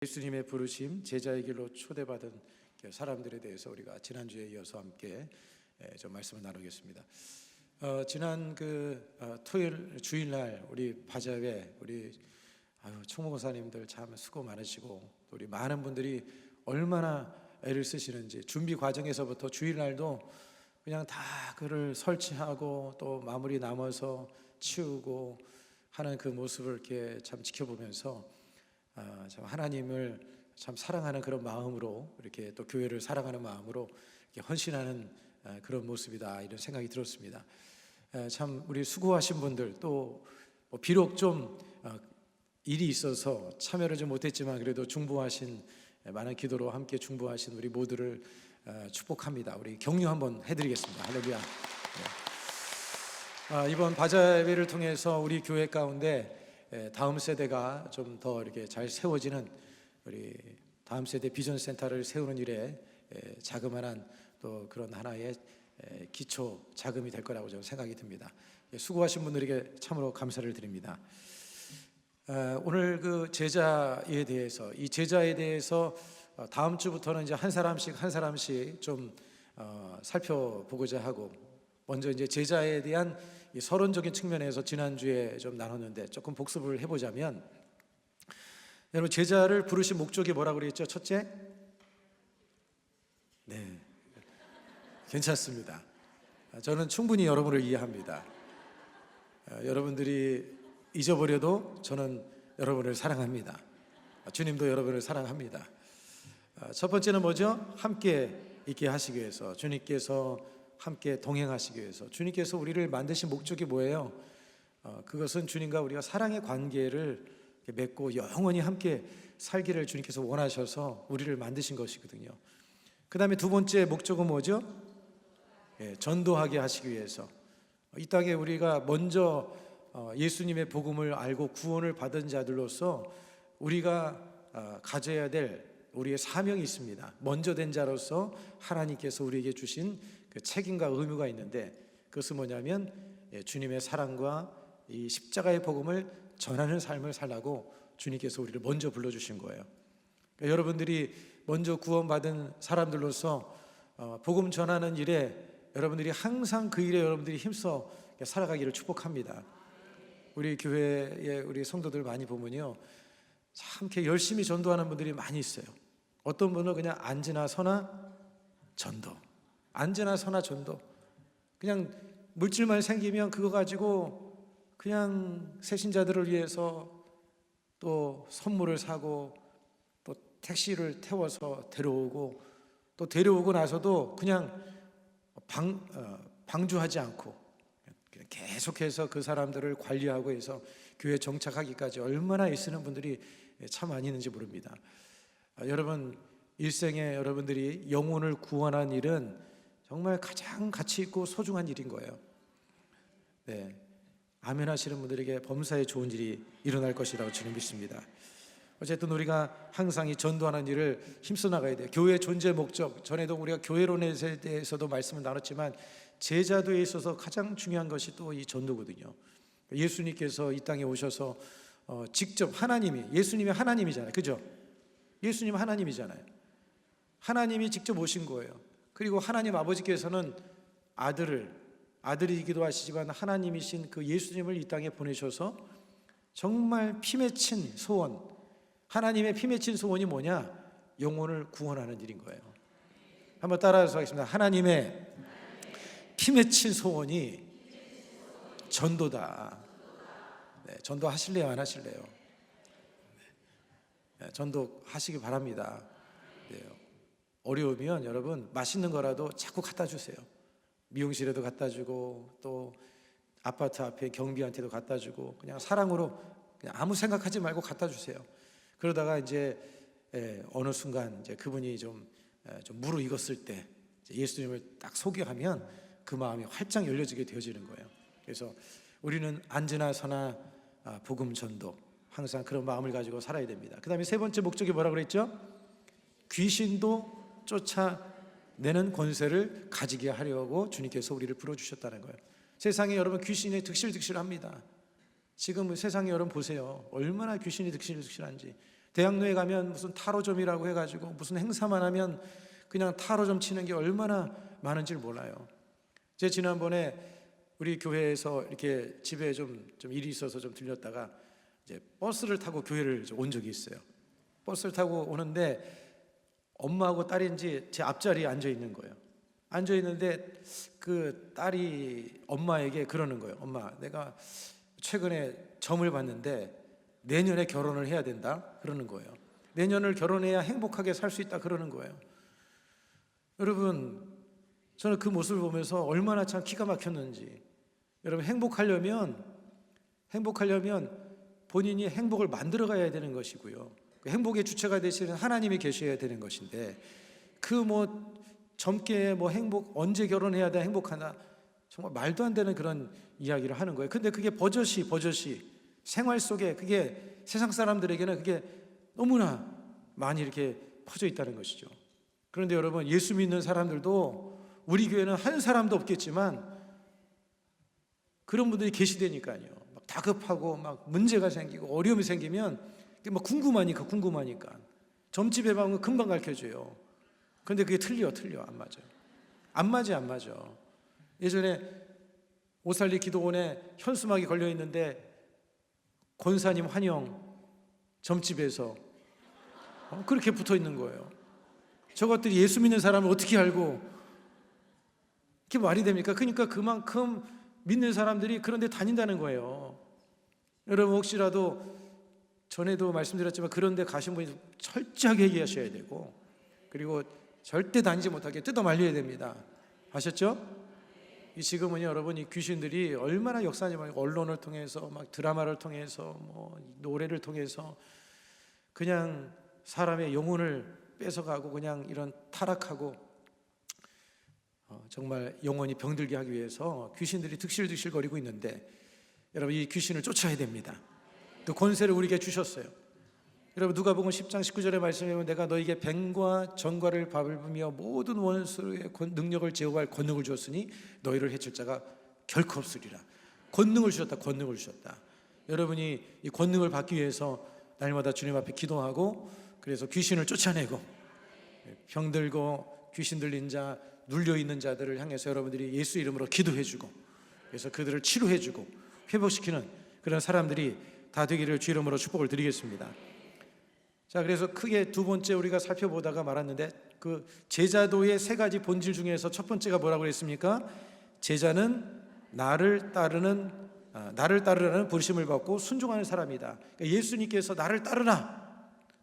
예수님의 부르심, 제자의 길로 초대받은 사람들에 대해서 우리가 지난주에 이어서 함께 좀 말씀을 나누겠습니다. 지난 토요일 주일날 우리 바자회 우리 총무교사님들 참 수고 많으시고, 우리 많은 분들이 얼마나 애를 쓰시는지, 준비 과정에서부터 주일날도 그냥 다 그를 설치하고 또 마무리 남아서 치우고 하는 그 모습을 이렇게 참 지켜보면서 참 하나님을 참 사랑하는 그런 마음으로, 이렇게 또 교회를 사랑하는 마음으로 이렇게 헌신하는 그런 모습이다, 이런 생각이 들었습니다. 참 우리 수고하신 분들, 또 비록 좀 일이 있어서 참여를 좀 못했지만 그래도 중보하신, 많은 기도로 함께 중보하신 우리 모두를 축복합니다. 우리 격려 한번 해드리겠습니다. 할렐루야. 이번 바자회를 통해서 우리 교회 가운데 다음 세대가 좀 더 이렇게 잘 세워지는, 우리 다음 세대 비전 센터를 세우는 일에 자그마한 또 그런 하나의 기초 자금이 될 거라고 저는 생각이 듭니다. 수고하신 분들에게 참으로 감사를 드립니다. 오늘 그 제자에 대해서, 이 제자에 대해서 다음 주부터는 이제 한 사람씩 좀 살펴보고자 하고, 먼저 이제 제자에 대한 이 서론적인 측면에서 지난주에 좀 나눴는데 조금 복습을 해보자면, 여러분 제자를 부르신 목적이 뭐라고 그랬죠? 첫째? 네, 괜찮습니다. 저는 충분히 여러분을 이해합니다. 여러분들이 잊어버려도 저는 여러분을 사랑합니다. 주님도 여러분을 사랑합니다. 첫 번째는 뭐죠? 함께 있게 하시기 위해서, 주님께서 함께 동행하시기 위해서, 주님께서 우리를 만드신 목적이 뭐예요? 그것은 주님과 우리가 사랑의 관계를 맺고 영원히 함께 살기를 주님께서 원하셔서 우리를 만드신 것이거든요. 그 다음에 두 번째 목적은 뭐죠? 전도하게 하시기 위해서, 이 땅에 우리가 먼저 예수님의 복음을 알고 구원을 받은 자들로서 우리가 가져야 될 우리의 사명이 있습니다. 먼저 된 자로서 하나님께서 우리에게 주신 그 책임과 의무가 있는데, 그것은 뭐냐면 주님의 사랑과 이 십자가의 복음을 전하는 삶을 살라고 주님께서 우리를 먼저 불러주신 거예요. 그러니까 여러분들이 먼저 구원받은 사람들로서 복음 전하는 일에 여러분들이 항상 그 일에 여러분들이 힘써 살아가기를 축복합니다. 우리 교회에 우리 성도들 많이 보면요, 참 이렇게 열심히 전도하는 분들이 많이 있어요. 어떤 분은 그냥 앉으나 서나 전도, 앉으나 서나 전도, 그냥 물질만 생기면 그거 가지고 그냥 새신자들을 위해서 또 선물을 사고, 또 택시를 태워서 데려오고, 또 데려오고 나서도 그냥 방주하지 않고 계속해서 그 사람들을 관리하고 해서 교회에 정착하기까지 얼마나 애쓰는 분들이 참 많이 있는지 모릅니다. 여러분, 일생에 여러분들이 영혼을 구원한 일은 정말 가장 가치 있고 소중한 일인 거예요. 네, 아멘 하시는 분들에게 범사에 좋은 일이 일어날 것이라고 저는 믿습니다. 어쨌든 우리가 항상 이 전도하는 일을 힘써 나가야 돼요. 교회의 존재 목적, 전에도 우리가 교회론에 대해서도 말씀을 나눴지만 제자도에 있어서 가장 중요한 것이 또 이 전도거든요. 예수님께서 이 땅에 오셔서 직접 예수님이 하나님이잖아요. 그죠? 예수님 하나님이잖아요. 하나님이 직접 오신 거예요. 그리고 하나님 아버지께서는 아들이기도 하시지만 하나님이신 그 예수님을 이 땅에 보내셔서 정말 피맺힌 소원, 하나님의 피맺힌 소원이 뭐냐? 영혼을 구원하는 일인 거예요. 한번 따라서 하겠습니다. 하나님의 피맺힌 소원이 전도다. 네, 전도 하실래요? 안 하실래요? 네, 전도 하시기 바랍니다. 네, 어려우면 여러분 맛있는 거라도 자꾸 갖다 주세요. 미용실에도 갖다 주고, 또 아파트 앞에 경비한테도 갖다 주고, 그냥 사랑으로 그냥 아무 생각하지 말고 갖다 주세요. 그러다가 이제 어느 순간 이제 그분이 좀 무르익었을 때 예수님을 딱 소개하면 그 마음이 활짝 열려지게 되어지는 거예요. 그래서 우리는 앉으나 서나 복음 전도, 항상 그런 마음을 가지고 살아야 됩니다. 그 다음에 세 번째 목적이 뭐라고 그랬죠? 귀신도 쫓아내는 권세를 가지게 하려고 주님께서 우리를 불러주셨다는 거예요. 세상에 여러분 귀신이 득실득실합니다. 지금 세상에 여러분 보세요. 얼마나 귀신이 득실득실한지. 대학로에 가면 무슨 타로점이라고 해가지고 무슨 행사만 하면 그냥 타로점 치는 게 얼마나 많은지 몰라요. 제가 지난번에 우리 교회에서 이렇게 집에 좀 일이 있어서 좀 들렸다가 이제 버스를 타고 교회를 온 적이 있어요. 버스를 타고 오는데 엄마하고 딸인지 제 앞자리에 앉아 있는 거예요. 앉아 있는데 그 딸이 엄마에게 그러는 거예요. 엄마, 내가 최근에 점을 봤는데 내년에 결혼을 해야 된다 그러는 거예요. 내년을 결혼해야 행복하게 살 수 있다 그러는 거예요. 여러분, 저는 그 모습을 보면서 얼마나 참 기가 막혔는지. 여러분, 행복하려면 본인이 행복을 만들어 가야 되는 것이고요. 그 행복의 주체가 되시는 하나님이 계셔야 되는 것인데, 그 뭐 젊게 뭐 행복, 언제 결혼해야 돼 행복하나, 정말 말도 안 되는 그런 이야기를 하는 거예요. 근데 그게 버젓이 생활 속에 그게 세상 사람들에게는 그게 너무나 많이 이렇게 퍼져 있다는 것이죠. 그런데 여러분, 예수 믿는 사람들도 우리 교회는 한 사람도 없겠지만 그런 분들이 계시다니까요. 막 다급하고 막 문제가 생기고 어려움이 생기면 막 궁금하니까 점집에 가면 금방 가르쳐줘요. 그런데 그게 틀려 안 맞아. 예전에 오살리 기도원에 현수막이 걸려 있는데 권사님 환영 점집에서 그렇게 붙어 있는 거예요. 저것들이 예수 믿는 사람을 어떻게 알고 그게 말이 됩니까? 그러니까 그만큼 믿는 사람들이 그런 데 다닌다는 거예요. 여러분, 혹시라도 전에도 말씀드렸지만 그런 데 가신 분이 철저하게 얘기하셔야 되고, 그리고 절대 다니지 못하게 뜯어 말려야 됩니다. 아셨죠? 지금은 여러분, 이 귀신들이 얼마나 역사하지 말고 언론을 통해서 막 드라마를 통해서 뭐 노래를 통해서 그냥 사람의 영혼을 뺏어가고 그냥 이런 타락하고 정말 영혼이 병들게 하기 위해서 귀신들이 득실거리고 있는데, 여러분, 이 귀신을 쫓아야 됩니다. 그 권세를 우리에게 주셨어요. 여러분, 누가복음 10장 19절의 말씀에 보면 내가 너에게 뱀과 전과를 밟으며 모든 원수의 능력을 제어할 권능을 주었으니 너희를 해칠 자가 결코 없으리라. 권능을 주셨다. 여러분이 이 권능을 받기 위해서 날마다 주님 앞에 기도하고, 그래서 귀신을 쫓아내고 병들고 귀신 들린 자, 눌려있는 자들을 향해서 여러분들이 예수 이름으로 기도해주고, 그래서 그들을 치료해주고 회복시키는 그런 사람들이 다 되기를 주 이름으로 축복을 드리겠습니다. 자, 그래서 크게 두 번째 우리가 살펴보다가 말았는데, 그 제자도의 세 가지 본질 중에서 첫 번째가 뭐라고 그랬습니까? 제자는 나를 따르라는 부르심을 받고 순종하는 사람이다. 그러니까 예수님께서 나를 따르라,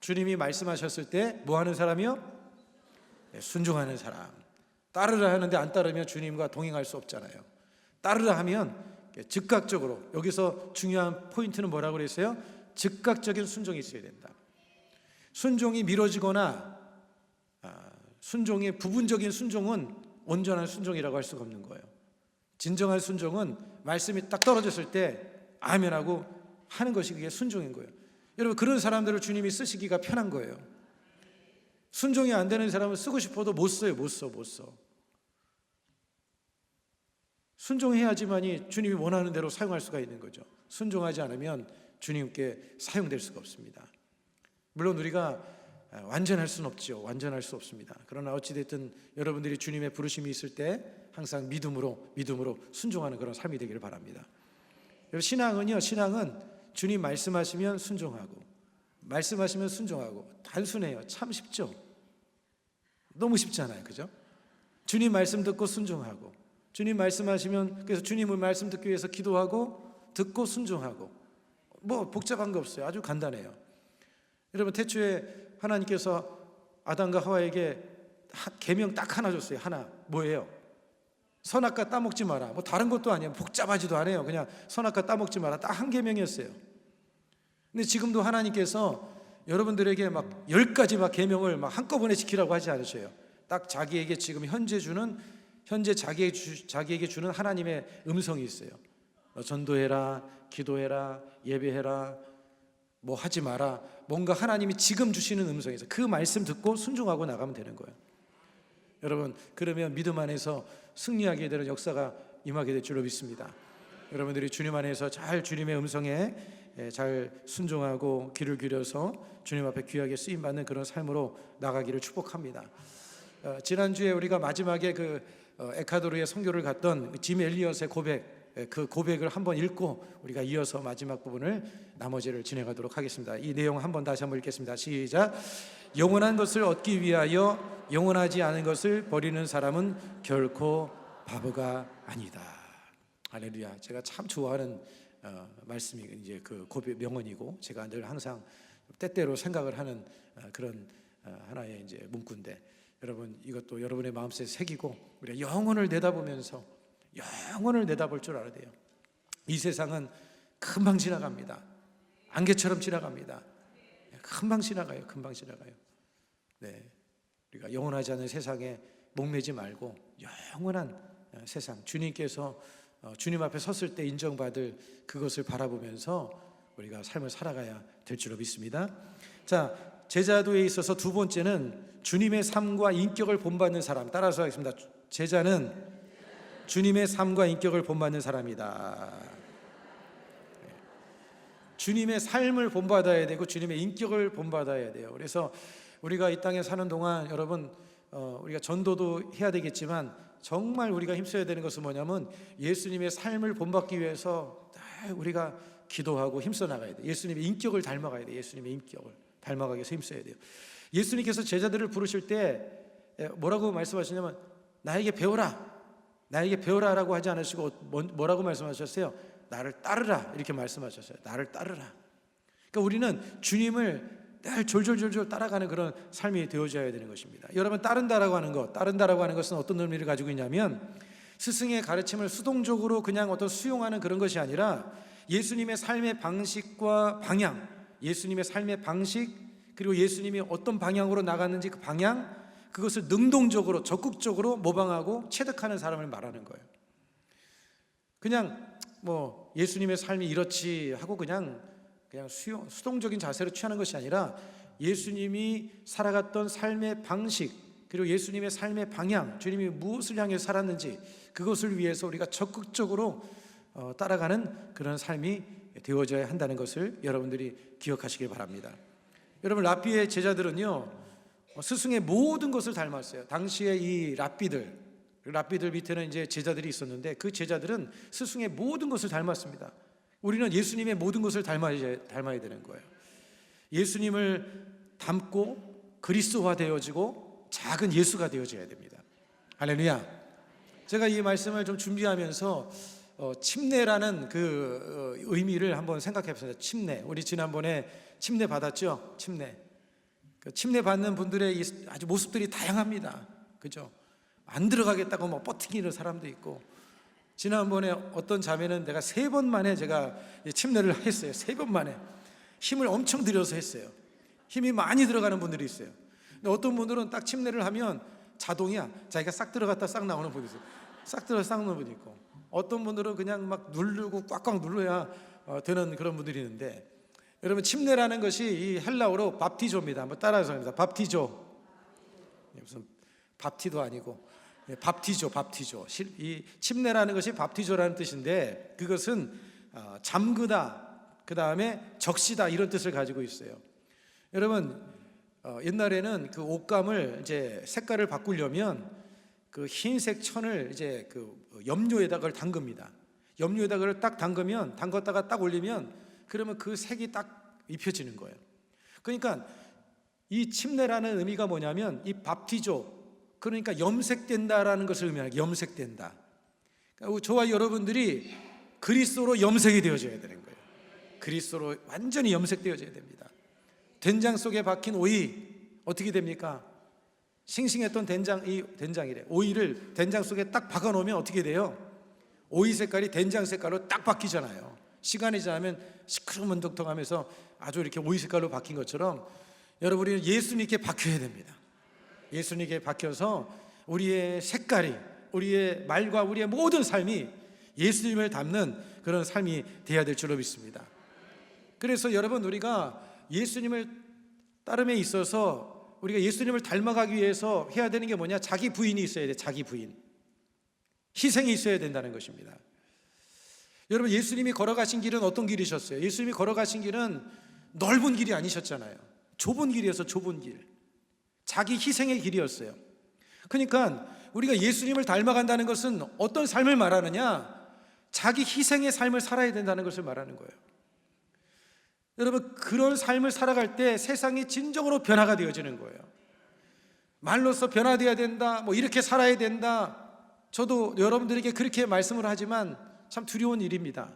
주님이 말씀하셨을 때 뭐 하는 사람이요? 순종하는 사람. 따르라 하는데 안 따르면 주님과 동행할 수 없잖아요. 따르라 하면 즉각적으로, 여기서 중요한 포인트는 뭐라고 그랬어요? 즉각적인 순종이 있어야 된다. 순종이 미뤄지거나 순종의 부분적인 순종은 온전한 순종이라고 할 수가 없는 거예요. 진정한 순종은 말씀이 딱 떨어졌을 때 아멘하고 하는 것이 그게 순종인 거예요. 여러분, 그런 사람들을 주님이 쓰시기가 편한 거예요. 순종이 안 되는 사람은 쓰고 싶어도 못 써요. 순종해야지만이 주님이 원하는 대로 사용할 수가 있는 거죠. 순종하지 않으면 주님께 사용될 수가 없습니다. 물론 우리가 완전할 수는 없죠. 완전할 수 없습니다. 그러나 어찌됐든 여러분들이 주님의 부르심이 있을 때 항상 믿음으로 순종하는 그런 삶이 되기를 바랍니다. 신앙은 주님 말씀하시면 순종하고 단순해요. 참 쉽죠. 너무 쉽잖아요, 그죠? 주님 말씀 듣고 순종하고, 주님 말씀하시면, 그래서 주님의 말씀 듣기 위해서 기도하고 듣고 순종하고, 뭐 복잡한 거 없어요. 아주 간단해요. 여러분, 태초에 하나님께서 아담과 하와에게 계명 딱 하나 줬어요. 하나. 뭐예요? 선악과 따먹지 마라. 뭐 다른 것도 아니에요. 복잡하지도 않아요. 그냥 선악과 따먹지 마라. 딱 한 계명이었어요. 근데 지금도 하나님께서 여러분들에게 막 10가지 막 계명을 막 한꺼번에 지키라고 하지 않으셔요. 딱 자기에게 지금 현재 자기에게 주는 하나님의 음성이 있어요. 전도해라, 기도해라, 예배해라, 뭐 하지 마라. 뭔가 하나님이 지금 주시는 음성이 있어요. 그 말씀 듣고 순종하고 나가면 되는 거예요. 여러분, 그러면 믿음 안에서 승리하게 되는 역사가 임하게 될 줄로 믿습니다. 여러분들이 주님 안에서 잘 주님의 음성에 잘 순종하고 귀를 기울여서 주님 앞에 귀하게 쓰임 받는 그런 삶으로 나가기를 축복합니다. 지난주에 우리가 마지막에 에콰도르에 선교를 갔던 짐 엘리엇의 고백, 그 고백을 한번 읽고 우리가 이어서 마지막 부분을 나머지를 진행하도록 하겠습니다. 이 내용 한번 다시 한번 읽겠습니다. 시작. 영원한 것을 얻기 위하여 영원하지 않은 것을 버리는 사람은 결코 바보가 아니다. 할렐루야. 제가 참 좋아하는 말씀이 이제 그 고백 명언이고 제가 늘 항상 때때로 생각을 하는 그런 하나의 이제 문구인데, 여러분 이것도 여러분의 마음속에 새기고 우리가 영혼을 내다보면서 영혼을 내다볼 줄 알아야 돼요. 이 세상은 금방 지나갑니다. 안개처럼 지나갑니다. 금방 지나가요. 금방 지나가요. 네, 우리가 영원하지 않은 세상에 목매지 말고 영원한 세상, 주님께서 주님 앞에 섰을 때 인정받을 그것을 바라보면서 우리가 삶을 살아가야 될 줄로 믿습니다. 자, 제자도에 있어서 두 번째는 주님의 삶과 인격을 본받는 사람. 따라서 하겠습니다. 제자는 주님의 삶과 인격을 본받는 사람이다. 주님의 삶을 본받아야 되고 주님의 인격을 본받아야 돼요. 그래서 우리가 이 땅에 사는 동안 여러분 우리가 전도도 해야 되겠지만 정말 우리가 힘써야 되는 것은 뭐냐면 예수님의 삶을 본받기 위해서 우리가 기도하고 힘써 나가야 돼요. 예수님의 인격을 닮아가야 돼요. 예수님의 인격을 닮아가기 위해서 힘써야 돼요. 예수님께서 제자들을 부르실 때 뭐라고 말씀하시냐면 나에게 배워라, 나에게 배워라라고 하지 않으시고 뭐라고 말씀하셨어요? 나를 따르라 이렇게 말씀하셨어요. 나를 따르라. 그러니까 우리는 주님을 늘 졸졸졸졸 따라가는 그런 삶이 되어져야 되는 것입니다. 여러분, 따른다라고 하는 것은 어떤 의미를 가지고 있냐면 스승의 가르침을 수동적으로 그냥 수용하는 그런 것이 아니라 예수님의 삶의 방식과 방향, 예수님의 삶의 방식, 그리고 예수님이 어떤 방향으로 나갔는지 그 방향, 그것을 능동적으로 적극적으로 모방하고 체득하는 사람을 말하는 거예요. 그냥 예수님의 삶이 이렇지 하고 그냥 수동적인 자세로 취하는 것이 아니라 예수님이 살아갔던 삶의 방식, 그리고 예수님의 삶의 방향, 주님이 무엇을 향해 살았는지 그것을 위해서 우리가 적극적으로 따라가는 그런 삶이 되어져야 한다는 것을 여러분들이 기억하시길 바랍니다. 여러분, 랍비의 제자들은요 스승의 모든 것을 닮았어요. 당시에 이 랍비들 밑에는 이제 제자들이 있었는데 그 제자들은 스승의 모든 것을 닮았습니다. 우리는 예수님의 모든 것을 닮아야 되는 거예요. 예수님을 닮고 그리스도화 되어지고 작은 예수가 되어져야 됩니다. 할렐루야. 제가 이 말씀을 좀 준비하면서 침례라는 그 의미를 한번 생각해 봤습니다. 침례. 우리 지난번에 침례 받았죠? 침례. 그 침례 받는 분들의 아주 모습들이 다양합니다. 그죠? 안 들어가겠다고 뻗팅이는 사람도 있고, 지난번에 어떤 자매는 내가 3번 만에 제가 침례를 했어요. 3번 만에 힘을 엄청 들여서 했어요. 힘이 많이 들어가는 분들이 있어요. 근데 어떤 분들은 딱 침례를 하면 자동이야. 자기가 싹 들어갔다 싹 나오는 분이 있어요. 싹 들어서 싹 나오는 분이 있고, 어떤 분들은 그냥 막 누르고 꽉꽉 눌러야 되는 그런 분들이 있는데, 여러분, 침례라는 것이 이 헬라어로 밥티조입니다. 한번 따라서 합니다. 밥티조. 무슨 밥티도 아니고 밥티조. 이 침례라는 것이 밥티조라는 뜻인데 그것은 잠그다, 그 다음에 적시다, 이런 뜻을 가지고 있어요. 여러분, 옛날에는 그 옷감을 이제 색깔을 바꾸려면 그 흰색 천을 이제 그 염료에다가 그걸 담급니다. 염료에다가 그걸 딱 담갔다가 딱 올리면 그러면 그 색이 딱 입혀지는 거예요. 그러니까 이 침례라는 의미가 뭐냐면 이 밥티조, 그러니까 염색된다라는 것을 의미하는 거예요. 염색된다. 그러니까 저와 여러분들이 그리스도로 염색이 되어져야 되는 거예요. 그리스도로 완전히 염색되어져야 됩니다. 된장 속에 박힌 오이 어떻게 됩니까? 싱싱했던 된장이래. 오이를 된장 속에 딱 박아 놓으면 어떻게 돼요? 오이 색깔이 된장 색깔로 딱 바뀌잖아요. 시간이 지나면 시커먼덕덕하면서 아주 이렇게 오이 색깔로 바뀐 것처럼 여러분이 예수님께 박혀야 됩니다. 예수님께 박혀서 우리의 색깔이, 우리의 말과 우리의 모든 삶이 예수님을 닮는 그런 삶이 되어야 될 줄로 믿습니다. 그래서 여러분, 우리가 예수님을 따름에 있어서 우리가 예수님을 닮아가기 위해서 해야 되는 게 뭐냐? 자기 부인이 있어야 돼. 자기 부인. 희생이 있어야 된다는 것입니다. 여러분, 예수님이 걸어가신 길은 어떤 길이셨어요? 예수님이 걸어가신 길은 넓은 길이 아니셨잖아요. 좁은 길이어서 좁은 길, 자기 희생의 길이었어요. 그러니까 우리가 예수님을 닮아간다는 것은 어떤 삶을 말하느냐? 자기 희생의 삶을 살아야 된다는 것을 말하는 거예요. 여러분, 그런 삶을 살아갈 때 세상이 진정으로 변화가 되어지는 거예요. 말로써 변화되어야 된다, 이렇게 살아야 된다. 저도 여러분들에게 그렇게 말씀을 하지만 참 두려운 일입니다.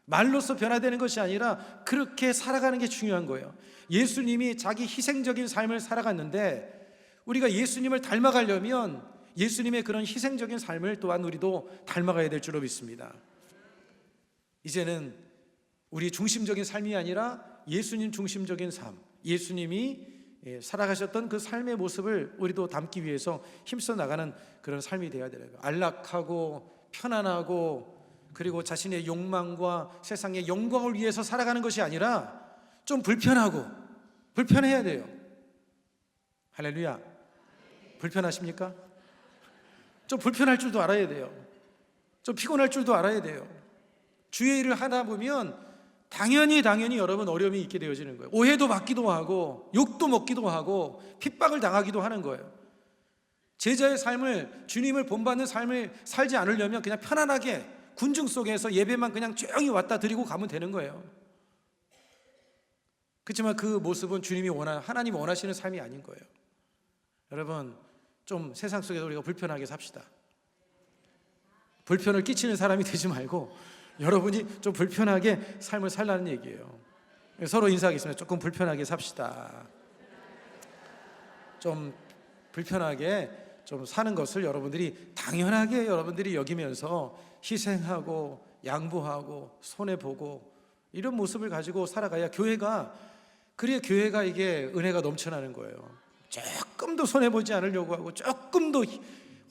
말로써 변화되는 것이 아니라 그렇게 살아가는 게 중요한 거예요. 예수님이 자기 희생적인 삶을 살아갔는데 우리가 예수님을 닮아가려면 예수님의 그런 희생적인 삶을 또한 우리도 닮아가야 될 줄로 믿습니다. 이제는 우리 중심적인 삶이 아니라 예수님 중심적인 삶, 예수님이 살아가셨던 그 삶의 모습을 우리도 담기 위해서 힘써 나가는 그런 삶이 되어야 돼요. 안락하고 편안하고 그리고 자신의 욕망과 세상의 영광을 위해서 살아가는 것이 아니라 좀 불편해야 돼요. 할렐루야. 불편하십니까? 좀 불편할 줄도 알아야 돼요. 좀 피곤할 줄도 알아야 돼요. 주의 일을 하다 보면 당연히 여러분 어려움이 있게 되어지는 거예요. 오해도 받기도 하고 욕도 먹기도 하고 핍박을 당하기도 하는 거예요. 제자의 삶을, 주님을 본받는 삶을 살지 않으려면 그냥 편안하게 군중 속에서 예배만 그냥 조용히 왔다 드리고 가면 되는 거예요. 그렇지만 그 모습은 하나님이 원하시는 삶이 아닌 거예요. 여러분, 좀 세상 속에서 우리가 불편하게 삽시다. 불편을 끼치는 사람이 되지 말고 여러분이 좀 불편하게 삶을 살라는 얘기예요. 서로 인사하겠습니다. 조금 불편하게 삽시다. 좀 불편하게 좀 사는 것을 여러분들이 당연하게 여러분들이 여기면서 희생하고 양보하고 손해보고 이런 모습을 가지고 살아가야 그래야 교회가 이게 은혜가 넘쳐나는 거예요. 조금도 손해보지 않으려고 하고 조금도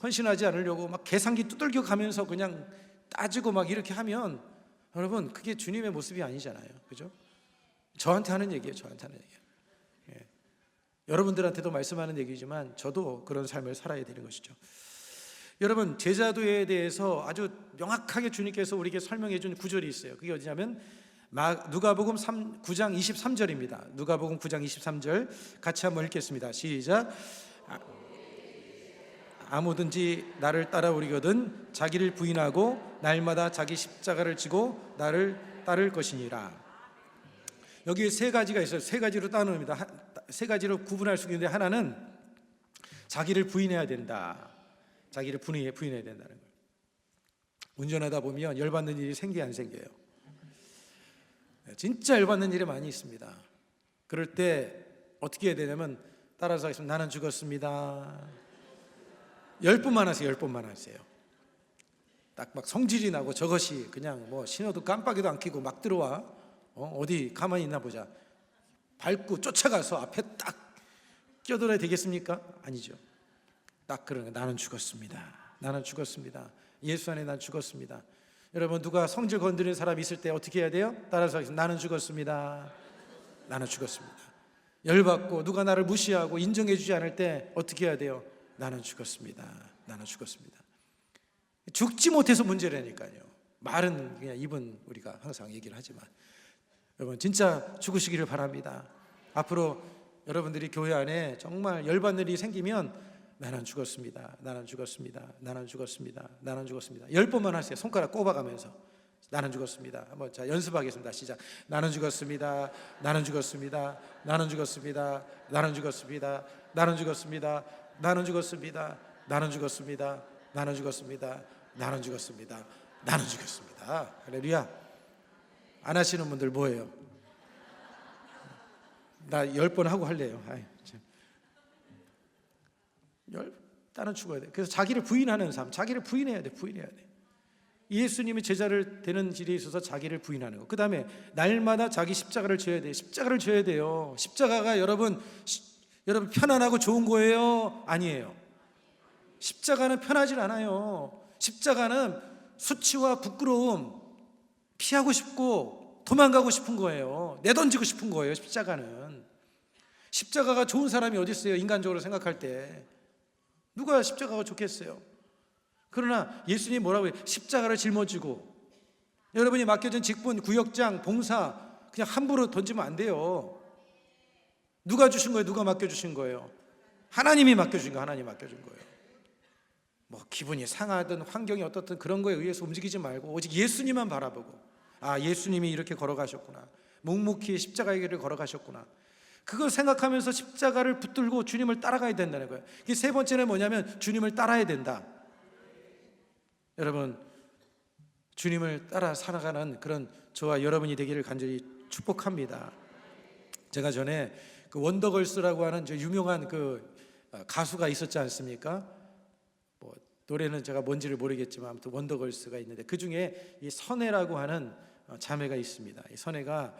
헌신하지 않으려고 막 계산기 두들겨 가면서 그냥 따지고 막 이렇게 하면 여러분 그게 주님의 모습이 아니잖아요. 그죠? 저한테 하는 얘기예요. 예. 여러분들한테도 말씀하는 얘기지만 저도 그런 삶을 살아야 되는 것이죠. 여러분, 제자도에 대해서 아주 명확하게 주님께서 우리에게 설명해 준 구절이 있어요. 그게 어디냐면 누가복음 9장 23절입니다. 누가복음 9장 23절 같이 한번 읽겠습니다. 시작. 아무든지 나를 따라오려거든 자기를 부인하고 날마다 자기 십자가를 지고 나를 따를 것이니라. 여기 세 가지가 있어요. 세 가지로 따놓습니다. 세 가지로 구분할 수 있는데 하나는 자기를 부인해야 된다. 자기를 부인해야 된다는 거예요. 운전하다 보면 열받는 일이 생겨요, 안 생겨요? 진짜 열받는 일이 많이 있습니다. 그럴 때 어떻게 해야 되냐면 따라서 하겠습니다. 나는 죽었습니다. 10번만 하세요. 10번만 하세요. 딱 막 성질이 나고 저것이 그냥 신호도 깜빡이도 안 켜고 막 들어와. 어디 가만히 있나 보자. 밟고 쫓아가서 앞에 딱 끼어들어야 되겠습니까? 아니죠. 딱 그러는 거예요. 나는 죽었습니다. 나는 죽었습니다. 예수 안에 난 죽었습니다. 여러분, 누가 성질 건드리는 사람이 있을 때 어떻게 해야 돼요? 따라서 하겠습니다. 나는 죽었습니다. 나는 죽었습니다. 열받고 누가 나를 무시하고 인정해 주지 않을 때 어떻게 해야 돼요? 나는 죽었습니다. 나는 죽었습니다. 죽지 못해서 문제라니까요. 말은 그냥 입은 우리가 항상 얘기를 하지만 여러분 진짜 죽으시기를 바랍니다. 앞으로 여러분들이 교회 안에 정말 열받는 일이 생기면 나는 죽었습니다. 나는 죽었습니다. 나는 죽었습니다. 나는 죽었습니다. 10번만 하세요. 손가락 꼽아가면서 나는 죽었습니다. 한번 자 연습하겠습니다. 시작. 나는 죽었습니다. 나는 죽었습니다. 나는 죽었습니다. 나는 죽었습니다. 나는 죽었습니다. 나는 죽었습니다. 나는 죽었습니다. 나는 죽었습니다. 나는 죽었습니다. 나는 죽었습니다. 할렐루야. 안 하시는 분들 뭐예요? 나 10번 하고 할래요. 나는 죽어야 돼. 그래서 자기를 부인하는 삶, 자기를 부인해야 돼. 예수님이 제자를 되는 길에 있어서 자기를 부인하는 거. 그 다음에 날마다 자기 십자가를 져야 돼. 십자가를 져야 돼요. 십자가가 여러분 편안하고 좋은 거예요? 아니에요. 십자가는 편하진 않아요. 십자가는 수치와 부끄러움 피하고 싶고 도망가고 싶은 거예요. 내던지고 싶은 거예요. 십자가가 좋은 사람이 어디 있어요? 인간적으로 생각할 때 누가 십자가가 좋겠어요? 그러나 예수님이 뭐라고 해요? 십자가를 짊어지고 여러분이 맡겨진 직분, 구역장, 봉사 그냥 함부로 던지면 안 돼요. 누가 주신 거예요? 누가 맡겨주신 거예요? 하나님이 맡겨준 거예요. 하나님이 맡겨준 거예요. 뭐 기분이 상하든 환경이 어떻든 그런 거에 의해서 움직이지 말고 오직 예수님만 바라보고, 아, 예수님이 이렇게 걸어가셨구나, 묵묵히 십자가의 길을 걸어가셨구나, 그걸 생각하면서 십자가를 붙들고 주님을 따라가야 된다는 거예요. 이게 세 번째는 뭐냐면 주님을 따라야 된다. 여러분, 주님을 따라 살아가는 그런 저와 여러분이 되기를 간절히 축복합니다. 제가 전에 그 원더걸스라고 하는 저 유명한 그 가수가 있었지 않습니까? 뭐 노래는 제가 뭔지를 모르겠지만 아무튼 원더걸스가 있는데 그 중에 이 선혜라고 하는 자매가 있습니다. 이 선혜가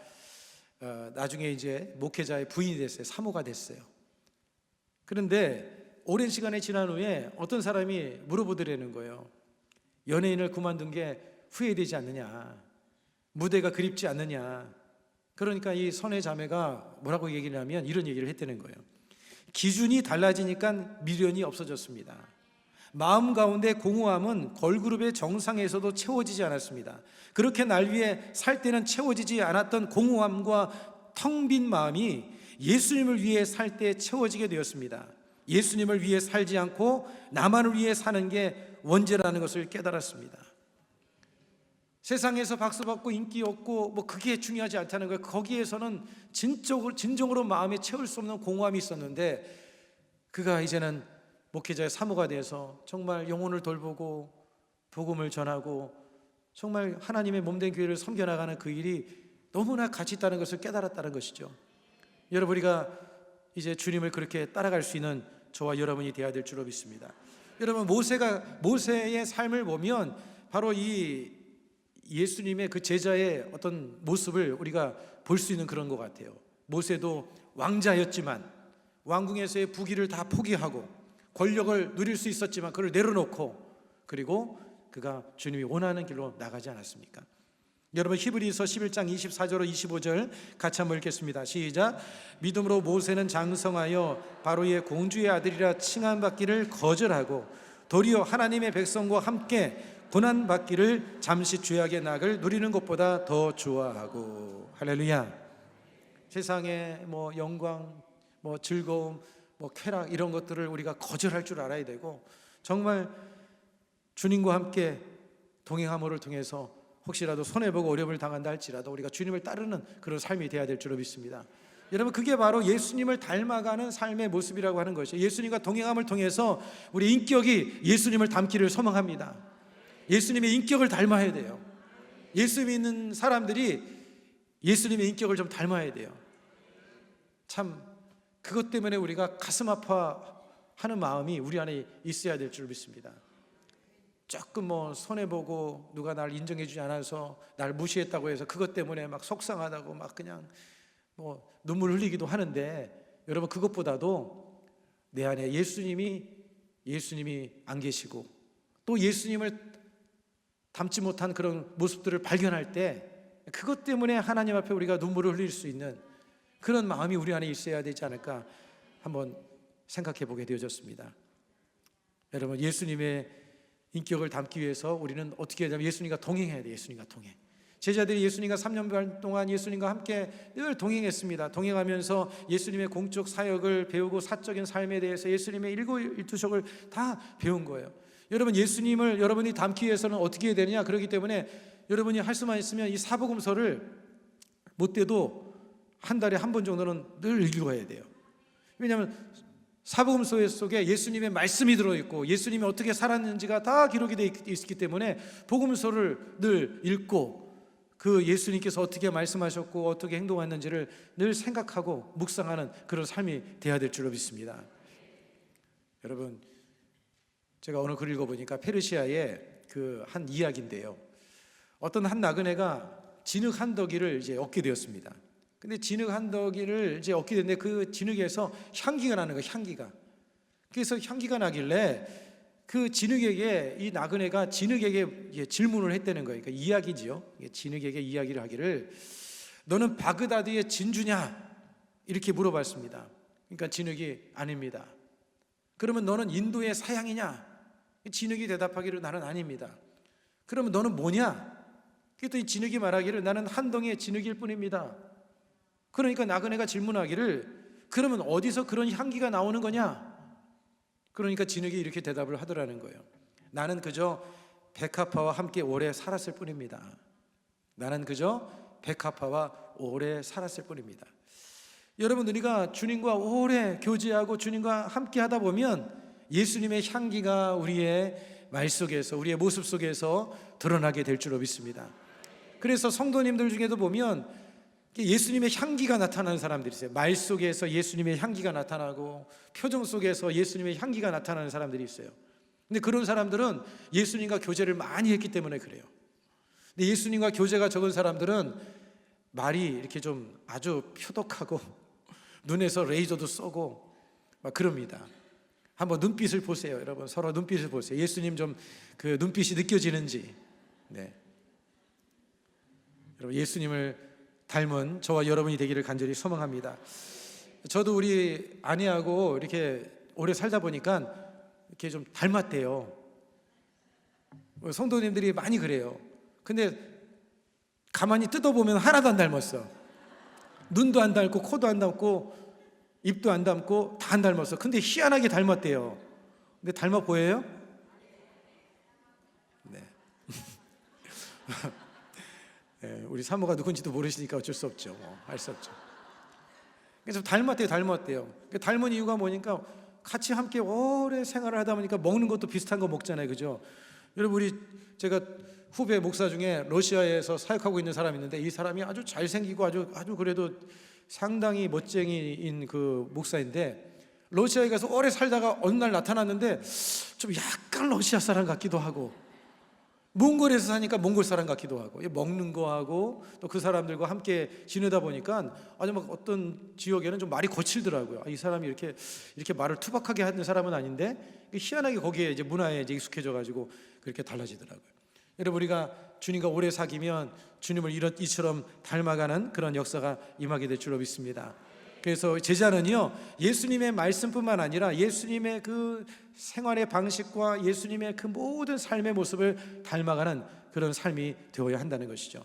나중에 이제 목회자의 부인이 됐어요. 사모가 됐어요. 그런데 오랜 시간이 지난 후에 어떤 사람이 물어보더라는 거예요. 연예인을 그만둔 게 후회되지 않느냐, 무대가 그립지 않느냐. 그러니까 이 선혜 자매가 뭐라고 얘기를 하면 이런 얘기를 했다는 거예요. 기준이 달라지니까 미련이 없어졌습니다. 마음 가운데 공허함은 걸그룹의 정상에서도 채워지지 않았습니다. 그렇게 날 위해 살 때는 채워지지 않았던 공허함과 텅 빈 마음이 예수님을 위해 살 때 채워지게 되었습니다. 예수님을 위해 살지 않고 나만을 위해 사는 게 원죄라는 것을 깨달았습니다. 세상에서 박수받고 인기 얻고 뭐 그게 중요하지 않다는 거예요. 거기에서는 진정으로 마음에 채울 수 없는 공허함이 있었는데 그가 이제는 목회자의 사모가 돼서 정말 영혼을 돌보고 복음을 전하고 정말 하나님의 몸된 교회를 섬겨나가는 그 일이 너무나 가치 있다는 것을 깨달았다는 것이죠. 여러분, 우리가 이제 주님을 그렇게 따라갈 수 있는 저와 여러분이 되어야 될 줄로 믿습니다. 여러분, 모세의 삶을 보면 바로 이 예수님의 그 제자의 어떤 모습을 우리가 볼 수 있는 그런 것 같아요. 모세도 왕자였지만 왕궁에서의 부귀를 다 포기하고 권력을 누릴 수 있었지만 그걸 내려놓고 그리고 그가 주님이 원하는 길로 나가지 않았습니까? 여러분, 히브리서 11장 24절로 25절 같이 한번 읽겠습니다. 시작. 믿음으로 모세는 장성하여 바로의 공주의 아들이라 칭함받기를 거절하고 도리어 하나님의 백성과 함께 고난받기를 잠시 죄악의 낙을 누리는 것보다 더 좋아하고. 할렐루야. 세상의 뭐 영광, 뭐 즐거움, 뭐 쾌락 이런 것들을 우리가 거절할 줄 알아야 되고 정말 주님과 함께 동행함을 통해서 혹시라도 손해보고 어려움을 당한다 할지라도 우리가 주님을 따르는 그런 삶이 되어야 될 줄로 믿습니다. 여러분, 그게 바로 예수님을 닮아가는 삶의 모습이라고 하는 것이죠. 예수님과 동행함을 통해서 우리 인격이 예수님을 닮기를 소망합니다. 예수님의 인격을 닮아야 돼요. 예수 믿는 사람들이 예수님의 인격을 좀 닮아야 돼요. 참 그것 때문에 우리가 가슴 아파하는 마음이 우리 안에 있어야 될 줄 믿습니다. 조금 뭐 손해보고 누가 날 인정해주지 않아서 날 무시했다고 해서 그것 때문에 막 속상하다고 막 그냥 뭐 눈물 흘리기도 하는데 여러분, 그것보다도 내 안에 예수님이 안 계시고 또 예수님을 닮지 못한 그런 모습들을 발견할 때 그것 때문에 하나님 앞에 우리가 눈물을 흘릴 수 있는 그런 마음이 우리 안에 있어야 되지 않을까 한번 생각해 보게 되어졌습니다. 여러분, 예수님의 인격을 담기 위해서 우리는 어떻게 해야 되냐면 예수님과 동행해야 돼요. 예수님과 동행. 제자들이 예수님과 3년 반 동안 예수님과 함께 늘 동행했습니다. 동행하면서 예수님의 공적 사역을 배우고 사적인 삶에 대해서 예수님의 일거일투족을 다 배운 거예요. 여러분, 예수님을 여러분이 닮기 위해서는 어떻게 해야 되느냐? 그렇기 때문에 여러분이 할 수만 있으면 이 사복음서를 못돼도 한 달에 한 번 정도는 늘 읽어야 돼요. 왜냐하면 사복음서 속에 예수님의 말씀이 들어있고 예수님이 어떻게 살았는지가 다 기록이 되어 있기 때문에 복음서를 늘 읽고 그 예수님께서 어떻게 말씀하셨고 어떻게 행동했는지를 늘 생각하고 묵상하는 그런 삶이 되어야 될 줄로 믿습니다. 여러분, 제가 오늘 글 읽어보니까 페르시아의 그 한 이야기인데요, 어떤 한 나그네가 진흙 한 덕이를 이제 얻게 되었습니다. 근데 진흙 한 덕이를 이제 얻게 됐는데 그 진흙에서 향기가 나는 거예요. 향기가. 그래서 향기가 나길래 그 진흙에게, 이 나그네가 진흙에게 질문을 했다는 거예요. 그러니까 이야기지요. 진흙에게 이야기를 하기를, 너는 바그다드의 진주냐? 이렇게 물어봤습니다. 그러니까 진흙이 아닙니다. 그러면 너는 인도의 사양이냐? 진흙이 대답하기를 나는 아닙니다. 그러면 너는 뭐냐? 그랬더니 진흙이 말하기를 나는 한 덩이의 진흙일 뿐입니다. 그러니까 나그네가 질문하기를 그러면 어디서 그런 향기가 나오는 거냐? 그러니까 진흙이 이렇게 대답을 하더라는 거예요. 나는 그저 백합화와 함께 오래 살았을 뿐입니다. 나는 그저 백합화와 오래 살았을 뿐입니다. 여러분, 우리가 주님과 오래 교제하고 주님과 함께 하다 보면 예수님의 향기가 우리의 말 속에서, 우리의 모습 속에서 드러나게 될 줄로 믿습니다. 그래서 성도님들 중에도 보면 예수님의 향기가 나타나는 사람들이 있어요. 말 속에서 예수님의 향기가 나타나고 표정 속에서 예수님의 향기가 나타나는 사람들이 있어요. 근데 그런 사람들은 예수님과 교제를 많이 했기 때문에 그래요. 근데 예수님과 교제가 적은 사람들은 말이 이렇게 좀 아주 표독하고 눈에서 레이저도 쏘고 막 그럽니다. 한번 눈빛을 보세요. 여러분, 서로 눈빛을 보세요. 예수님 좀 그 눈빛이 느껴지는지. 네. 여러분, 예수님을 닮은 저와 여러분이 되기를 간절히 소망합니다. 저도 우리 아내하고 이렇게 오래 살다 보니까 이렇게 좀 닮았대요. 성도님들이 많이 그래요. 근데 가만히 뜯어보면 하나도 안 닮았어. 눈도 안 닮고 코도 안 닮고 입도 안 닮고 다 안 닮았어. 근데 희한하게 닮았대요. 근데 닮아 보여요? 네. 네, 우리 사모가 누군지도 모르시니까 어쩔 수 없죠. 할 수 없죠. 그래서 닮았대요. 닮은 이유가 뭐니까 같이 함께 오래 생활을 하다 보니까 먹는 것도 비슷한 거 먹잖아요, 그죠? 여러분, 제가 후배 목사 중에 러시아에서 사역하고 있는 사람이 있는데 이 사람이 아주 잘생기고 아주 그래도 상당히 멋쟁이인 그 목사인데 러시아에 가서 오래 살다가 어느 날 나타났는데 좀 약간 러시아 사람 같기도 하고 몽골에서 사니까 몽골 사람 같기도 하고 먹는 거하고 또 그 사람들과 함께 지내다 보니까 아주 막 어떤 지역에는 좀 말이 거칠더라고요. 이 사람이 이렇게 말을 투박하게 하는 사람은 아닌데 희한하게 거기에 이제 문화에 이제 익숙해져 가지고 그렇게 달라지더라고요. 여러분, 우리가 주님과 오래 사귀면 주님을 이처럼 닮아가는 그런 역사가 임하게 될 줄로 믿습니다. 그래서 제자는요, 예수님의 말씀뿐만 아니라 예수님의 그 생활의 방식과 예수님의 그 모든 삶의 모습을 닮아가는 그런 삶이 되어야 한다는 것이죠.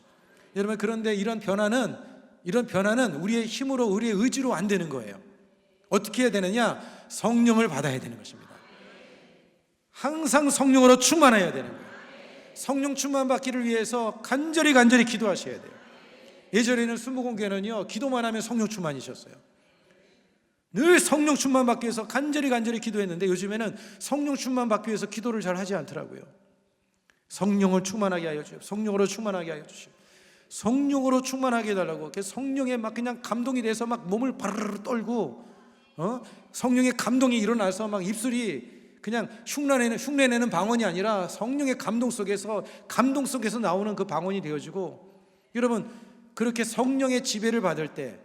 여러분, 그런데 이런 변화는 우리의 힘으로, 우리의 의지로 안 되는 거예요. 어떻게 해야 되느냐? 성령을 받아야 되는 것입니다. 항상 성령으로 충만해야 되는 거예요. 성령 충만 받기를 위해서 간절히 기도하셔야 돼요. 예전에는 순복음교회는요, 기도만 하면 성령 충만이셨어요. 늘 성령 충만 받기 위해서 간절히 기도했는데 요즘에는 성령 충만 받기 위해서 기도를 잘 하지 않더라고요. 성령을 충만하게 하여 주시오. 성령으로 충만하게 하여 주시오. 성령으로 충만하게 해달라고. 성령에 막 그냥 감동이 돼서 막 몸을 바르르 떨고 성령의 감동이 일어나서 막 입술이 그냥 흉내내는 방언이 아니라 성령의 감동 속에서 나오는 그 방언이 되어지고, 여러분, 그렇게 성령의 지배를 받을 때,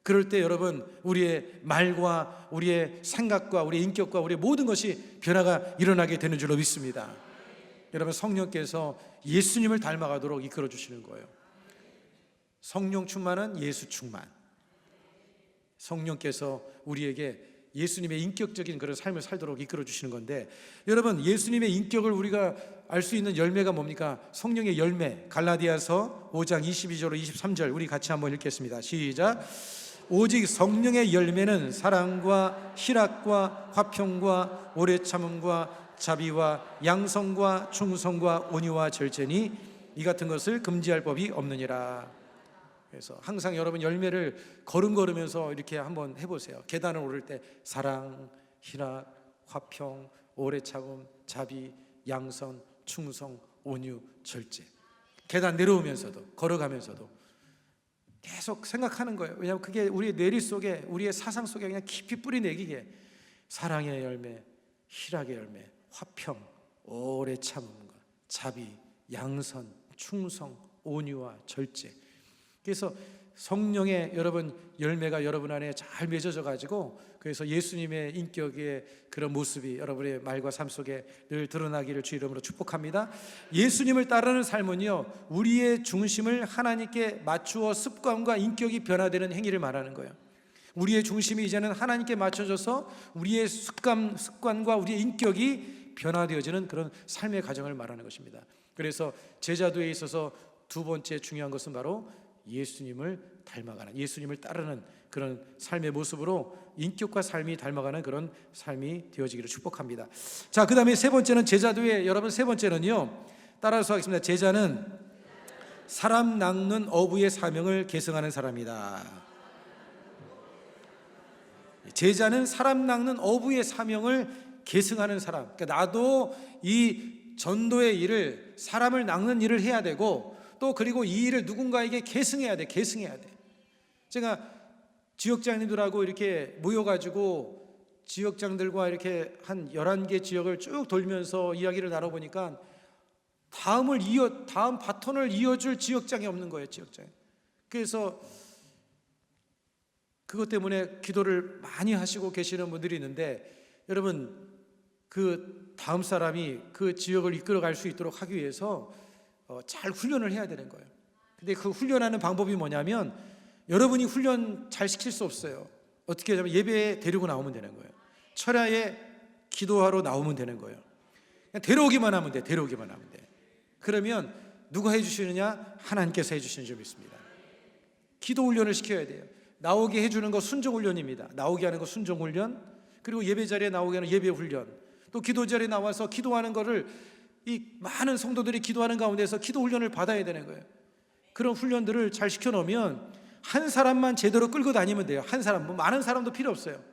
그럴 때 여러분, 우리의 말과 우리의 생각과 우리의 인격과 우리의 모든 것이 변화가 일어나게 되는 줄로 믿습니다. 여러분, 성령께서 예수님을 닮아가도록 이끌어 주시는 거예요. 성령 충만은 예수 충만. 성령께서 우리에게 예수님의 인격적인 그런 삶을 살도록 이끌어 주시는 건데, 여러분, 예수님의 인격을 우리가 알 수 있는 열매가 뭡니까? 성령의 열매. 갈라디아서 5장 22절로 23절 우리 같이 한번 읽겠습니다. 시작. 오직 성령의 열매는 사랑과 희락과 화평과 오래 참음과 자비와 양성과 충성과 온유와 절제니 이 같은 것을 금지할 법이 없느니라. 그래서 항상 여러분 열매를 걸으면서 이렇게 한번 해보세요. 계단을 오를 때 사랑, 희락, 화평, 오래 참음, 자비, 양선, 충성, 온유, 절제. 계단 내려오면서도, 걸어가면서도 계속 생각하는 거예요. 왜냐하면 그게 우리의 뇌리 속에, 우리의 사상 속에 그냥 깊이 뿌리 내기에 사랑의 열매, 희락의 열매, 화평, 오래 참음과 자비, 양선, 충성, 온유와 절제. 그래서 성령의 여러분 열매가 여러분 안에 잘 맺어져 가지고, 그래서 예수님의 인격의 그런 모습이 여러분의 말과 삶 속에 늘 드러나기를 주 이름으로 축복합니다. 예수님을 따르는 삶은요, 우리의 중심을 하나님께 맞추어 습관과 인격이 변화되는 행위를 말하는 거예요. 우리의 중심이 이제는 하나님께 맞춰져서 우리의 습관과 우리의 인격이 변화되어지는 그런 삶의 과정을 말하는 것입니다. 그래서 제자도에 있어서 두 번째 중요한 것은 바로 예수님을 닮아가는, 예수님을 따르는 그런 삶의 모습으로 인격과 삶이 닮아가는 그런 삶이 되어지기를 축복합니다. 자, 그 다음에 세 번째는 제자도의, 여러분 세 번째는요, 따라서 하겠습니다. 제자는 사람 낚는 어부의 사명을 계승하는 사람이다. 제자는 사람 낚는 어부의 사명을 계승하는 사람. 그러니까 나도 이 전도의 일을, 사람을 낚는 일을 해야 되고, 또 그리고 이 일을 누군가에게 계승해야 돼. 제가 지역장님들하고 이렇게 모여가지고 지역장들과 이렇게 한 11개 지역을 쭉 돌면서 이야기를 나눠보니까 다음 바톤을 이어줄 지역장이 없는 거예요. 그래서 그것 때문에 기도를 많이 하시고 계시는 분들이 있는데, 여러분 그 다음 사람이 그 지역을 이끌어갈 수 있도록 하기 위해서 잘 훈련을 해야 되는 거예요. 근데 그 훈련하는 방법이 뭐냐면, 여러분이 훈련 잘 시킬 수 없어요. 어떻게 하냐면 예배에 데리고 나오면 되는 거예요. 철야에 기도하러 나오면 되는 거예요. 그냥 데려오기만 하면 돼. 그러면 누가 해주시느냐? 하나님께서 해주시는 줄 믿습니다. 기도 훈련을 시켜야 돼요. 나오게 해주는 거 순종 훈련입니다. 나오게 하는 거 순종 훈련, 그리고 예배 자리에 나오게 하는 예배 훈련, 또 기도 자리에 나와서 기도하는 거를 이 많은 성도들이 기도하는 가운데서 기도 훈련을 받아야 되는 거예요. 그런 훈련들을 잘 시켜놓으면 한 사람만 제대로 끌고 다니면 돼요. 한 사람, 뭐 많은 사람도 필요 없어요.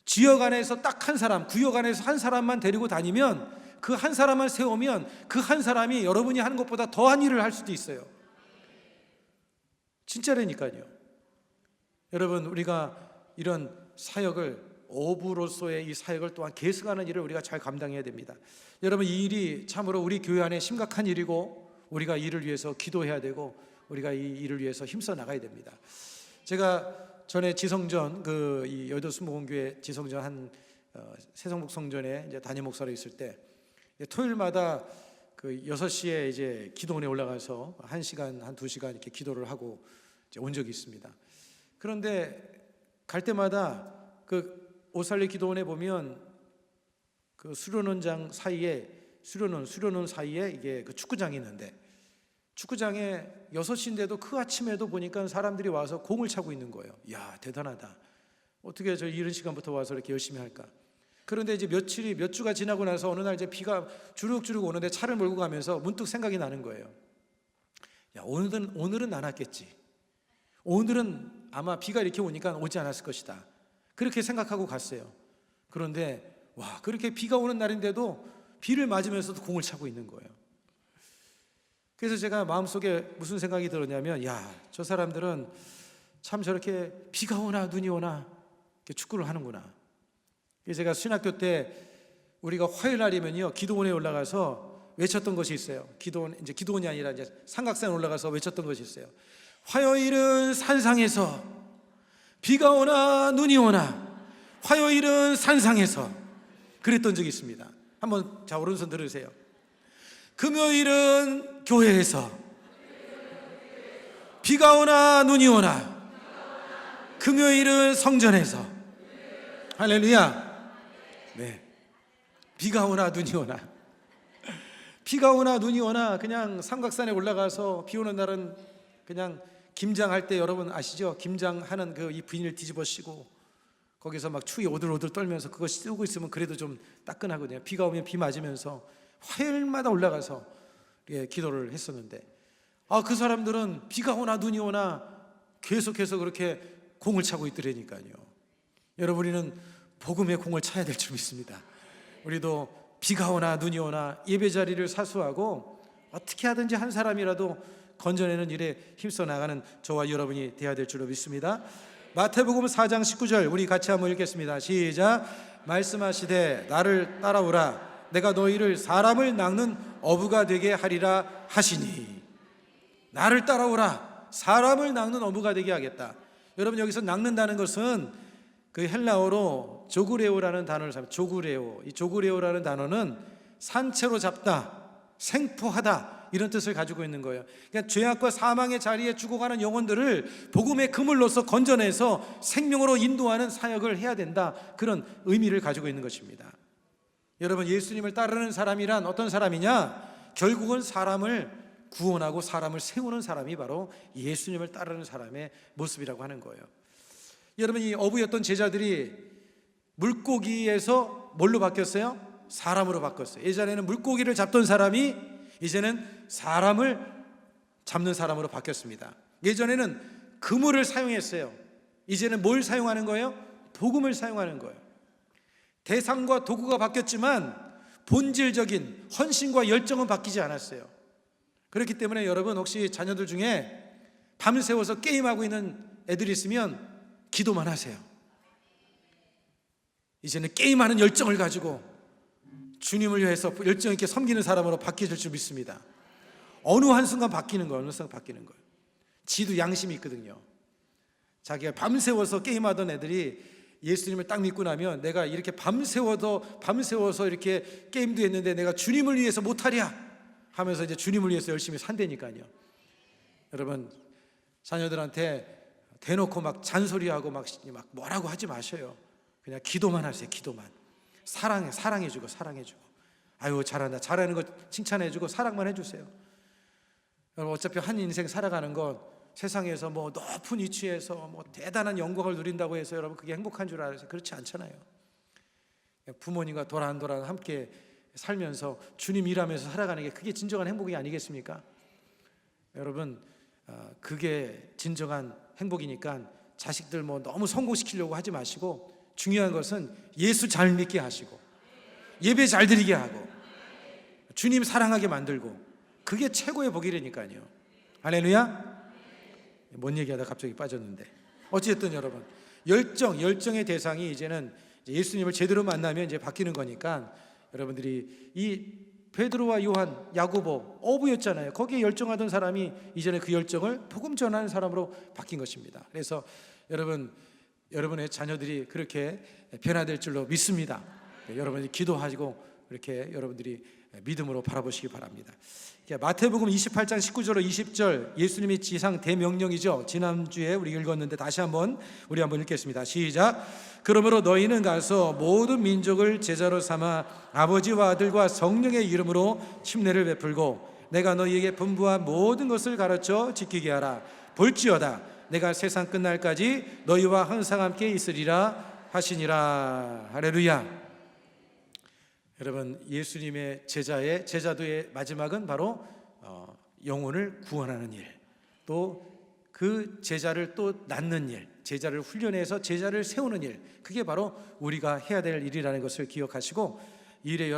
지역 안에서 딱 한 사람, 구역 안에서 한 사람만 데리고 다니면, 그 한 사람만 세우면 그 한 사람이 여러분이 하는 것보다 더한 일을 할 수도 있어요. 진짜라니까요. 여러분, 우리가 이런 사역을, 어부로서의 이 사역을 또한 계승하는 일을 우리가 잘 감당해야 됩니다. 여러분, 이 일이 참으로 우리 교회 안에 심각한 일이고, 우리가 이 일을 위해서 기도해야 되고, 우리가 이 일을 위해서 힘써 나가야 됩니다. 제가 전에 지성전, 이 여의도 순복음교회 지성전 한 세성목 성전에 이제 담임 목사로 있을 때, 토요일마다 그 6시에 이제 기도원에 올라가서 1시간, 한 2시간 이렇게 기도를 하고 이제 온 적이 있습니다. 그런데 갈 때마다 그 오살리 기도원에 보면 그 수련원장 사이에, 수련원 사이에 이게 그 축구장이 있는데, 축구장에 6시인데도 그 아침에도 보니까 사람들이 와서 공을 차고 있는 거예요. 이야, 대단하다. 어떻게 저 이른 시간부터 와서 이렇게 열심히 할까? 그런데 이제 몇 주가 지나고 나서 어느 날 이제 비가 주룩주룩 오는데 차를 몰고 가면서 문득 생각이 나는 거예요. 야, 오늘은 안 왔겠지. 오늘은 아마 비가 이렇게 오니까 오지 않았을 것이다. 그렇게 생각하고 갔어요. 그런데 와, 그렇게 비가 오는 날인데도 비를 맞으면서도 공을 차고 있는 거예요. 그래서 제가 마음속에 무슨 생각이 들었냐면, 야, 저 사람들은 참 저렇게 비가 오나 눈이 오나 이렇게 축구를 하는구나. 그래서 제가 신학교 때 우리가 화요일 날이면요, 기도원에 올라가서 외쳤던 것이 있어요. 기도원이 아니라 이제 삼각산에 올라가서 외쳤던 것이 있어요. 화요일은 산상에서, 비가 오나 눈이 오나 화요일은 산상에서, 그랬던 적이 있습니다. 한번 자, 오른손 들으세요. 금요일은 교회에서, 비가 오나 눈이 오나 금요일은 성전에서. 할렐루야. 네, 비가 오나 눈이 오나, 비가 오나 눈이 오나 그냥 삼각산에 올라가서, 비 오는 날은 그냥 김장할 때, 여러분 아시죠? 김장하는 그 이 비닐 뒤집어 씌고 거기서 막 추위 오들오들 떨면서 그거 쓰고 있으면 그래도 좀 따끈하거든요. 비가 오면 비 맞으면서 화요일마다 올라가서 기도를 했었는데, 그 사람들은 비가 오나 눈이 오나 계속해서 그렇게 공을 차고 있더라니까요. 여러분, 우리는 복음의 공을 차야 될 줄 믿습니다. 우리도 비가 오나 눈이 오나 예배 자리를 사수하고 어떻게 하든지 한 사람이라도 건져내는 일에 힘써 나가는 저와 여러분이 되어야 될 줄로 믿습니다. 마태복음 4장 19절 우리 같이 한번 읽겠습니다. 시작. 말씀하시되 나를 따라오라, 내가 너희를 사람을 낚는 어부가 되게 하리라 하시니. 나를 따라오라, 사람을 낚는 어부가 되게 하겠다. 여러분, 여기서 낚는다는 것은 그 헬라어로 조그레오라는 단어를 씁니다. 조그레오. 이 조그레오라는 단어는 산채로 잡다, 생포하다, 이런 뜻을 가지고 있는 거예요. 그러니까 죄악과 사망의 자리에 죽어가는 영혼들을 복음의 그물로서 건져내서 생명으로 인도하는 사역을 해야 된다, 그런 의미를 가지고 있는 것입니다. 여러분, 예수님을 따르는 사람이란 어떤 사람이냐? 결국은 사람을 구원하고 사람을 세우는 사람이 바로 예수님을 따르는 사람의 모습이라고 하는 거예요. 여러분, 이 어부였던 제자들이 물고기에서 뭘로 바뀌었어요? 사람으로 바뀌었어요. 예전에는 물고기를 잡던 사람이 이제는 사람을 잡는 사람으로 바뀌었습니다. 예전에는 그물을 사용했어요. 이제는 뭘 사용하는 거예요? 복음을 사용하는 거예요. 대상과 도구가 바뀌었지만 본질적인 헌신과 열정은 바뀌지 않았어요. 그렇기 때문에 여러분, 혹시 자녀들 중에 밤새워서 게임하고 있는 애들이 있으면 기도만 하세요. 이제는 게임하는 열정을 가지고 주님을 위해서 열정 있게 섬기는 사람으로 바뀌어질 줄 믿습니다. 어느 한순간 바뀌는 거예요. 어느 순간 바뀌는 거예요. 지도 양심이 있거든요. 자기가 밤새워서 게임하던 애들이 예수님을 딱 믿고 나면 내가 이렇게 밤새워서 이렇게 게임도 했는데 내가 주님을 위해서 못하랴 하면서 이제 주님을 위해서 열심히 산다니까요. 여러분, 자녀들한테 대놓고 막 잔소리하고 막 뭐라고 하지 마셔요. 그냥 기도만 하세요. 기도만. 사랑해주고. 아유, 잘한다. 잘하는 거 칭찬해주고 사랑만 해주세요. 여러분, 어차피 한 인생 살아가는 건 세상에서 뭐 높은 위치에서 뭐 대단한 영광을 누린다고 해서 여러분 그게 행복한 줄 알아요? 그렇지 않잖아요. 부모님과 도란도란 함께 살면서 주님 일하면서 살아가는 게 그게 진정한 행복이 아니겠습니까? 여러분, 그게 진정한 행복이니까 자식들 뭐 너무 성공시키려고 하지 마시고 중요한 것은 예수 잘 믿게 하시고 예배 잘 드리게 하고 주님 사랑하게 만들고 그게 최고의 복이라니까요. 할렐루야. 뭔 얘기하다 갑자기 빠졌는데, 어쨌든 여러분, 열정의 대상이 이제는 예수님을 제대로 만나면 이제 바뀌는 거니까 여러분들이 이 베드로와 요한, 야고보 어부였잖아요. 거기에 열정하던 사람이 이제는 그 열정을 복음 전하는 사람으로 바뀐 것입니다. 그래서 여러분의 자녀들이 그렇게 변화될 줄로 믿습니다. 여러분이 기도하시고 이렇게 여러분들이 믿음으로 바라보시기 바랍니다. 마태복음 28장 19절로 20절 예수님이 지상 대명령이죠. 지난주에 우리 읽었는데 다시 한번 읽겠습니다. 시작. 그러므로 너희는 가서 모든 민족을 제자로 삼아 아버지와 아들과 성령의 이름으로 침례를 베풀고 내가 너희에게 분부한 모든 것을 가르쳐 지키게 하라. 볼지어다 내가 세상 끝날까지 너희와 항상 함께 있으리라 하시니라. 할렐루야. 여러분, 예수님의 제자도의 마지막은 바로 영혼을 구원하는 일, 또 그 제자를 또 낳는 일, 제자를 훈련해서 제자를 세우는 일, 그게 바로 우리가 해야 될 일이라는 것을 기억하시고 이 일에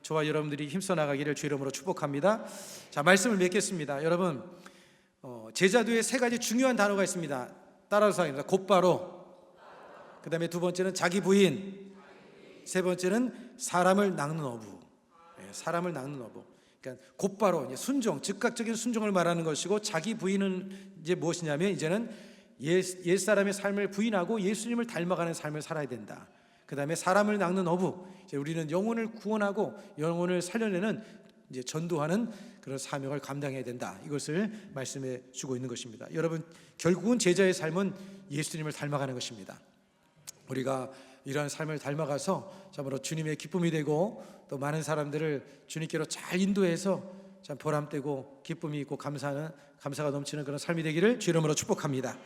저와 여러분들이 힘써 나가기를 주 이름으로 축복합니다. 자, 말씀을 맺겠습니다. 여러분, 제자도에 세 가지 중요한 단어가 있습니다. 따라서 하겠습니다. 곧바로, 그 다음에 두 번째는 자기 부인, 세 번째는 사람을 낚는 어부. 사람을 낚는 어부. 그러니까 곧바로 순종, 즉각적인 순종을 말하는 것이고, 자기 부인은 이제 무엇이냐면 이제는 옛사람의 삶을 부인하고 예수님을 닮아가는 삶을 살아야 된다. 그 다음에 사람을 낚는 어부. 이제 우리는 영혼을 구원하고 영혼을 살려내는 이제 전도하는 그런 사명을 감당해야 된다. 이것을 말씀해 주고 있는 것입니다. 여러분, 결국은 제자의 삶은 예수님을 닮아가는 것입니다. 우리가 이러한 삶을 닮아가서 참으로 주님의 기쁨이 되고 또 많은 사람들을 주님께로 잘 인도해서 참 보람되고 기쁨이 있고 감사가 넘치는 그런 삶이 되기를 주 이름으로 축복합니다.